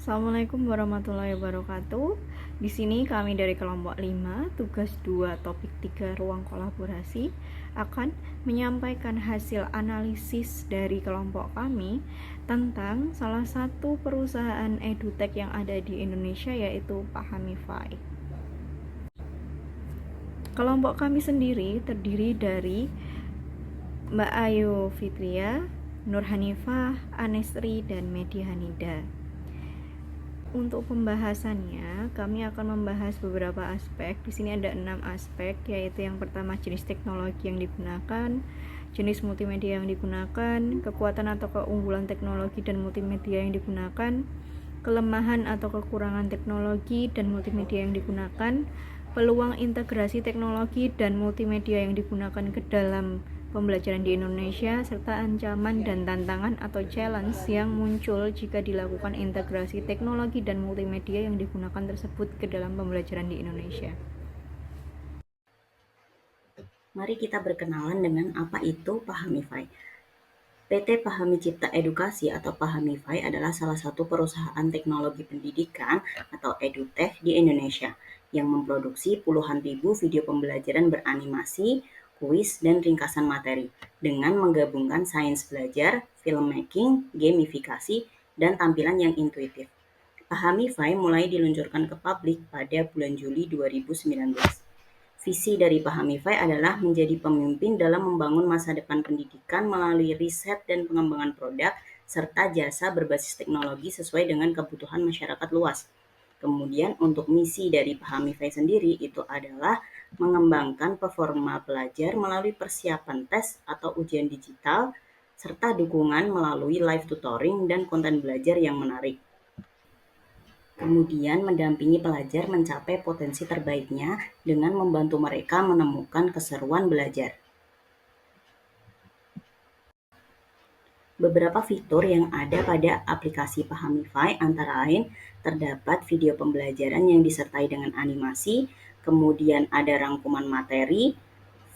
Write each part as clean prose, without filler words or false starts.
Assalamualaikum warahmatullahi wabarakatuh. Di sini kami dari kelompok 5, tugas 2, topik 3, ruang kolaborasi akan menyampaikan hasil analisis dari kelompok kami tentang salah satu perusahaan edutech yang ada di Indonesia, yaitu Pahamify. Kelompok kami sendiri terdiri dari Mbak Ayu Fitria, Nur Hanifah, Anesri, dan Medi Hanida. Untuk pembahasannya, kami akan membahas beberapa aspek. Di sini ada 6 aspek, yaitu yang pertama jenis teknologi yang digunakan, jenis multimedia yang digunakan, kekuatan atau keunggulan teknologi dan multimedia yang digunakan, kelemahan atau kekurangan teknologi dan multimedia yang digunakan, peluang integrasi teknologi dan multimedia yang digunakan ke dalam pembelajaran di Indonesia, serta ancaman dan tantangan atau challenge yang muncul jika dilakukan integrasi teknologi dan multimedia yang digunakan tersebut ke dalam pembelajaran di Indonesia. Mari kita berkenalan dengan apa itu Pahamify. PT Pahami Cipta Edukasi atau Pahamify adalah salah satu perusahaan teknologi pendidikan atau edutech di Indonesia yang memproduksi puluhan ribu video pembelajaran beranimasi, kuis, dan ringkasan materi dengan menggabungkan sains belajar, filmmaking, gamifikasi, dan tampilan yang intuitif. Pahamify mulai diluncurkan ke publik pada bulan Juli 2019. Visi dari Pahamify adalah menjadi pemimpin dalam membangun masa depan pendidikan melalui riset dan pengembangan produk serta jasa berbasis teknologi sesuai dengan kebutuhan masyarakat luas. Kemudian untuk misi dari Pahamify sendiri itu adalah mengembangkan performa pelajar melalui persiapan tes atau ujian digital serta dukungan melalui live tutoring dan konten belajar yang menarik. Kemudian mendampingi pelajar mencapai potensi terbaiknya dengan membantu mereka menemukan keseruan belajar. Beberapa fitur yang ada pada aplikasi Pahamify antara lain terdapat video pembelajaran yang disertai dengan animasi, kemudian ada rangkuman materi,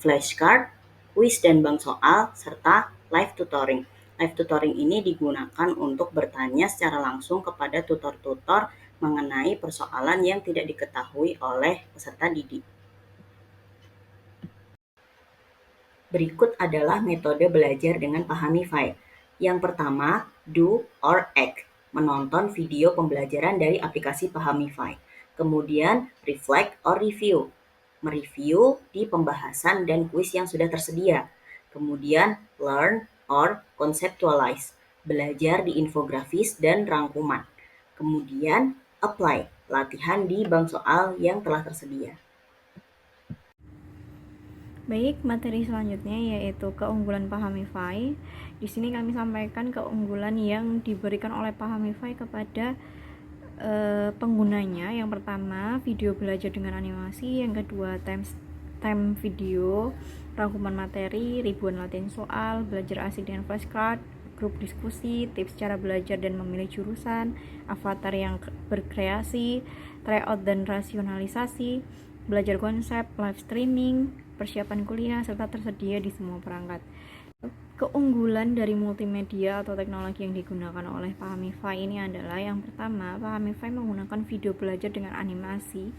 flashcard, kuis dan bank soal, serta live tutoring. Live tutoring ini digunakan untuk bertanya secara langsung kepada tutor-tutor mengenai persoalan yang tidak diketahui oleh peserta didik. Berikut adalah metode belajar dengan Pahamify. Yang pertama, do or act, menonton video pembelajaran dari aplikasi Pahamify. Kemudian, reflect or review, mereview di pembahasan dan kuis yang sudah tersedia. Kemudian, learn or conceptualize, belajar di infografis dan rangkuman. Kemudian, apply, latihan di bank soal yang telah tersedia. Baik, materi selanjutnya yaitu keunggulan Pahamify. Di sini kami sampaikan keunggulan yang diberikan oleh Pahamify kepada penggunanya. Yang pertama, video belajar dengan animasi. Yang kedua, time video, rangkuman materi, ribuan latihan soal, belajar asik dengan flashcard, grup diskusi, tips cara belajar dan memilih jurusan, avatar yang berkreasi, tryout dan rasionalisasi, belajar konsep, live streaming, persiapan kuliah, serta tersedia di semua perangkat. Keunggulan dari multimedia atau teknologi yang digunakan oleh Pahamify ini adalah yang pertama, Pahamify menggunakan video belajar dengan animasi,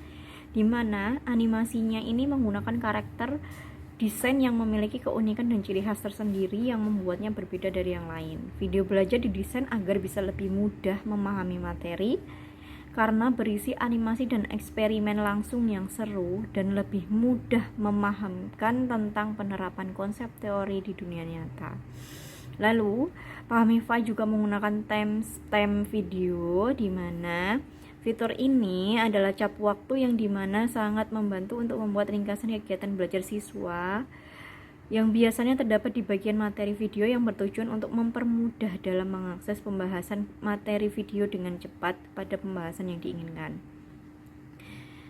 di mana animasinya ini menggunakan karakter desain yang memiliki keunikan dan ciri khas tersendiri yang membuatnya berbeda dari yang lain. Video belajar didesain agar bisa lebih mudah memahami materi karena berisi animasi dan eksperimen langsung yang seru dan lebih mudah memahamkan tentang penerapan konsep teori di dunia nyata. Lalu, Pahamify juga menggunakan time video, di mana fitur ini adalah cap waktu yang dimana sangat membantu untuk membuat ringkasan kegiatan belajar siswa yang biasanya terdapat di bagian materi video yang bertujuan untuk mempermudah dalam mengakses pembahasan materi video dengan cepat pada pembahasan yang diinginkan.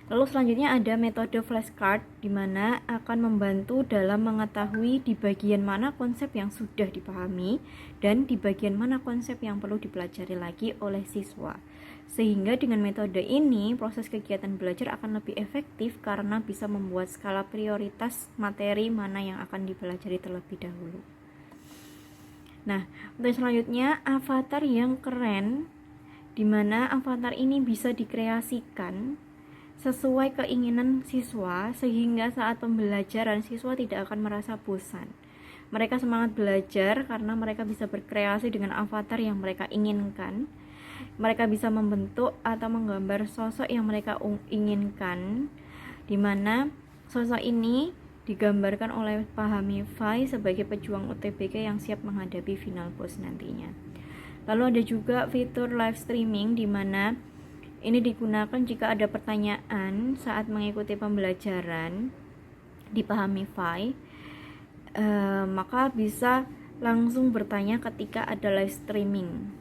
Lalu selanjutnya ada metode flashcard, di mana akan membantu dalam mengetahui di bagian mana konsep yang sudah dipahami dan di bagian mana konsep yang perlu dipelajari lagi oleh siswa. Sehingga dengan metode ini, proses kegiatan belajar akan lebih efektif karena bisa membuat skala prioritas materi mana yang akan dipelajari terlebih dahulu. Nah, untuk selanjutnya, avatar yang keren di mana avatar ini bisa dikreasikan sesuai keinginan siswa, sehingga saat pembelajaran siswa tidak akan merasa bosan. Mereka semangat belajar karena mereka bisa berkreasi dengan avatar yang mereka inginkan. Mereka bisa membentuk atau menggambar sosok yang mereka inginkan, di mana sosok ini digambarkan oleh Pahamify sebagai pejuang UTBK yang siap menghadapi final boss nantinya. Lalu ada juga fitur live streaming, di mana ini digunakan jika ada pertanyaan saat mengikuti pembelajaran di Pahamify. Maka bisa langsung bertanya ketika ada live streaming.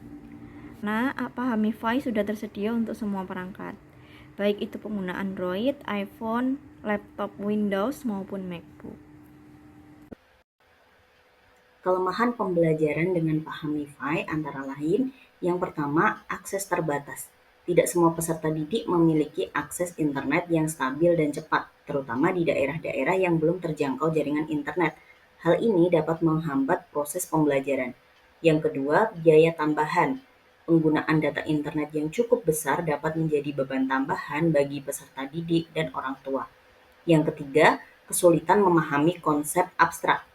Nah, Pahamify sudah tersedia untuk semua perangkat, baik itu pengguna Android, iPhone, laptop Windows maupun MacBook. Kelemahan pembelajaran dengan Pahamify antara lain, yang pertama, akses terbatas. Tidak semua peserta didik memiliki akses internet yang stabil dan cepat, terutama di daerah-daerah yang belum terjangkau jaringan internet. Hal ini dapat menghambat proses pembelajaran. Yang kedua, biaya tambahan. Penggunaan data internet yang cukup besar dapat menjadi beban tambahan bagi peserta didik dan orang tua. Yang ketiga, kesulitan memahami konsep abstrak.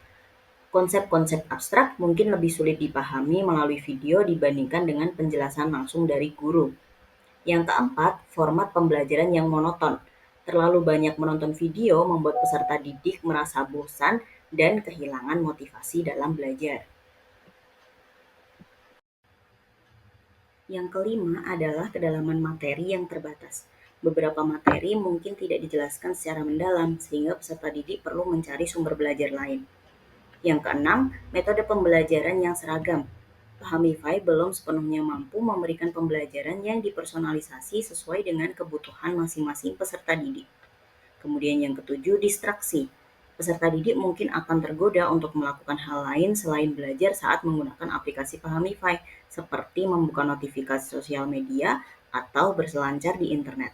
Konsep-konsep abstrak mungkin lebih sulit dipahami melalui video dibandingkan dengan penjelasan langsung dari guru. Yang keempat, format pembelajaran yang monoton. Terlalu banyak menonton video membuat peserta didik merasa bosan dan kehilangan motivasi dalam belajar. Yang kelima adalah kedalaman materi yang terbatas. Beberapa materi mungkin tidak dijelaskan secara mendalam, sehingga peserta didik perlu mencari sumber belajar lain. Yang keenam, metode pembelajaran yang seragam. Pahamify belum sepenuhnya mampu memberikan pembelajaran yang dipersonalisasi sesuai dengan kebutuhan masing-masing peserta didik. Kemudian yang ketujuh, distraksi. Peserta didik mungkin akan tergoda untuk melakukan hal lain selain belajar saat menggunakan aplikasi Pahamify, seperti membuka notifikasi sosial media atau berselancar di internet.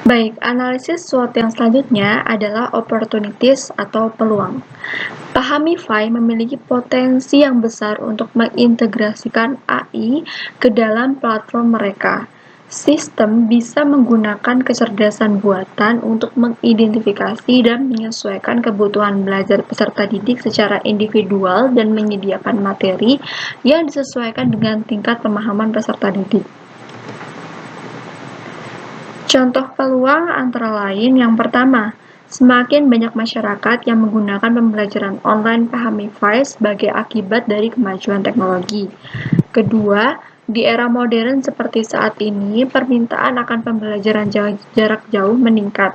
Baik, analisis SWOT yang selanjutnya adalah opportunities atau peluang. Pahamify memiliki potensi yang besar untuk mengintegrasikan AI ke dalam platform mereka. Sistem bisa menggunakan kecerdasan buatan untuk mengidentifikasi dan menyesuaikan kebutuhan belajar peserta didik secara individual dan menyediakan materi yang disesuaikan dengan tingkat pemahaman peserta didik. Contoh peluang antara lain yang pertama, semakin banyak masyarakat yang menggunakan pembelajaran online Pahamify sebagai akibat dari kemajuan teknologi. Kedua, di era modern seperti saat ini, permintaan akan pembelajaran jarak jauh meningkat.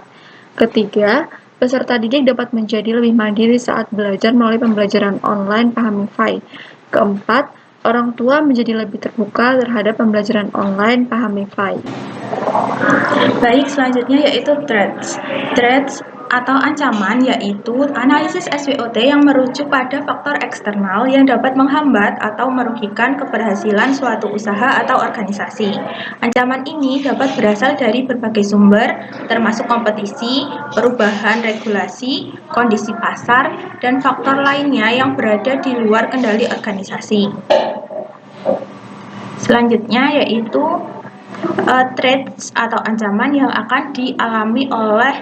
Ketiga, peserta didik dapat menjadi lebih mandiri saat belajar melalui pembelajaran online Pahamify. Keempat, orang tua menjadi lebih terbuka terhadap pembelajaran online Pahamify. Baik, selanjutnya yaitu threats. Threats atau ancaman yaitu analisis SWOT yang merujuk pada faktor eksternal yang dapat menghambat atau merugikan keberhasilan suatu usaha atau organisasi. Ancaman ini dapat berasal dari berbagai sumber, termasuk kompetisi, perubahan regulasi, kondisi pasar, dan faktor lainnya yang berada di luar kendali organisasi. Selanjutnya yaitu threats atau ancaman yang akan dialami oleh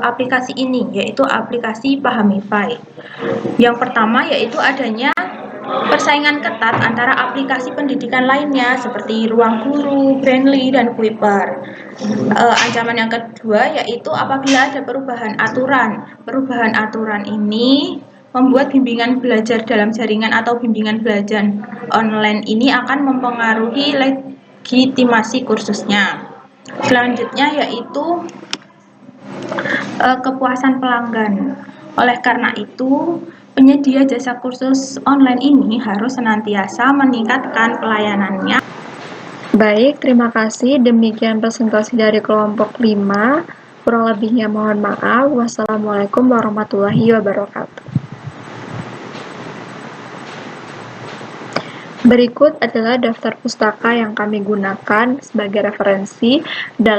aplikasi ini, yaitu aplikasi Pahamify. Yang pertama yaitu adanya persaingan ketat antara aplikasi pendidikan lainnya seperti Ruang Guru, Brandly, dan Kuiper. Ancaman yang kedua yaitu apabila ada perubahan aturan. Perubahan aturan ini membuat bimbingan belajar dalam jaringan atau bimbingan belajar online ini akan mempengaruhi legitimasi kursusnya. Selanjutnya yaitu kepuasan pelanggan. Oleh karena itu, penyedia jasa kursus online ini harus senantiasa meningkatkan pelayanannya. Baik, terima kasih. Demikian presentasi dari kelompok 5. Kurang lebihnya mohon maaf. Wassalamualaikum warahmatullahi wabarakatuh. Berikut adalah daftar pustaka yang kami gunakan sebagai referensi dalam